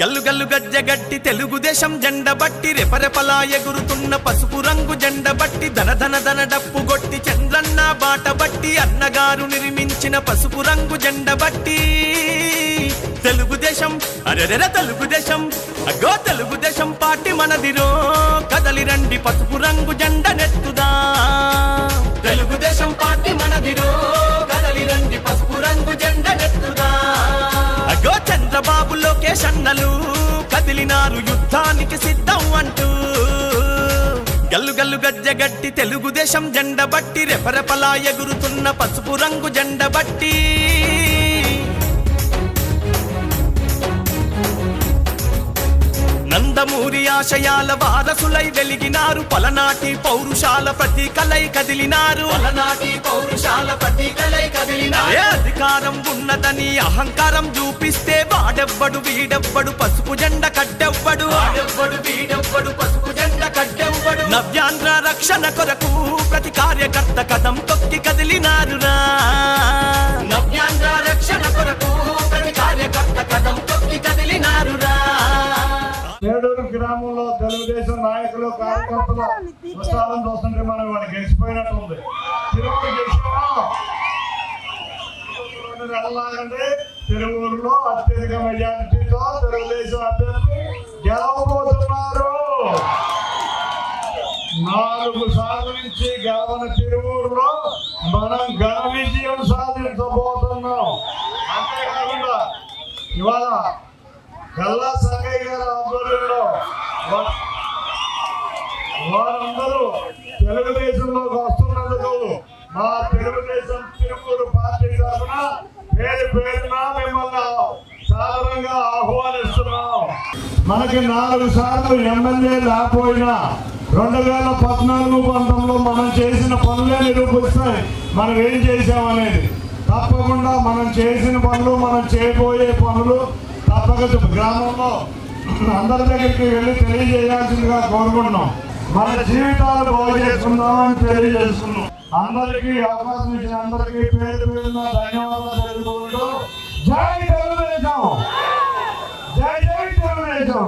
గల్లు గల్లు గజ్జగట్టి తెలుగుదేశం జెండ బట్టి రెపరెపలా ఎగురుతున్న పసుపు రంగు జెండ బట్టి ధన ధన ధన డప్పు గొట్టి చంద్రన్న బాట బట్టి అన్నగారు నిర్మించిన పసుపు రంగు జెండ బట్టి తెలుగుదేశం అరెరెర తెలుగుదేశం అగో తెలుగుదేశం పార్టీ మనదిరో కదలి రండి పసుపు రంగు జెండ నెత్తుదా తెలుగుదేశం పార్టీ మనదిరో కదలి రండి పసుపు రంగు జెండ నెత్తుదా అగో చంద్రబాబు లోకేష్ అన్నలు కదిలినారు యుద్ధానికి సిద్ధం అంటూ గల్లు గల్లు గజ్జగట్టి తెలుగుదేశం జెండ బట్టి రెపరెపలా ఎగురుతున్న పసుపు రంగు జెండ బట్టి నందమూరి ఆశయాల వారసులై వెలిగినారు పలనాటి పౌరుషాల ప్రతీకలై కదిలినారు అధికారం ఉన్నదని అహంకారం చూపిస్తే వాడెవ్వడు వీడెవ్వడు పసుపు జెండ కట్టెవ్వడు నవ్యాంధ్ర రక్షణ కొరకు ప్రతి కార్యకర్త కదం తొక్కి కదిలినారురా నవ్యాంధ్ర రక్షణ కొరకు ప్రతి కార్యకర్త కదం తొక్కి కదిలినారురా నేడూరు గ్రామంలో తెలుగుదేశం నాయకులు కార్యకర్తలు ఉత్సాహం చూస్తుంటే మనం వాడికి గెలిచిపోయినట్టుంది. తిరువూరులో అత్యధిక మెజారిటీతో తెలుగుదేశం అభ్యర్థి గెలవబోతున్నారు. 4 సార్లు నుంచి గెలవని తిరువూరులో మనం ఘన విజయం సాధించబోతున్నాం. అంతేకాకుండా ఇవాళ గల్లా సంగయ్య గారి ఆధ్వర్యంలో వారందరూ తెలుగుదేశంలోకి వస్తున్నందుకు మా తెలుగుదేశం తిరుపూరు పార్టీ తరఫున పేరున మిమ్మల్ని సాధారణంగా ఆహ్వానిస్తున్నాం. మనకి 4 సార్లు ఎమ్మెల్యే లేకపోయినా 2014-19 మనం చేసిన పనులే నిరూపిస్తాయి మనం ఏం చేసామనేది. తప్పకుండా మనం చేసిన పనులు మనం చేయబోయే పనులు తప్పక గ్రామంలో అందరి దగ్గరికి వెళ్ళి తెలియజేయాల్సిందిగా కోరుకుంటున్నాం. మన జీవితాలు బాగు చేసుకుందామని తెలియజేస్తున్నాం. అందరికీ అవకాశం ఇచ్చిన అందరికీ పేరు పేరున ధన్యవాదాలు తెలుపుకుంటూ జై తెలుగుదేశం, జై జై తెలుగుదేశం.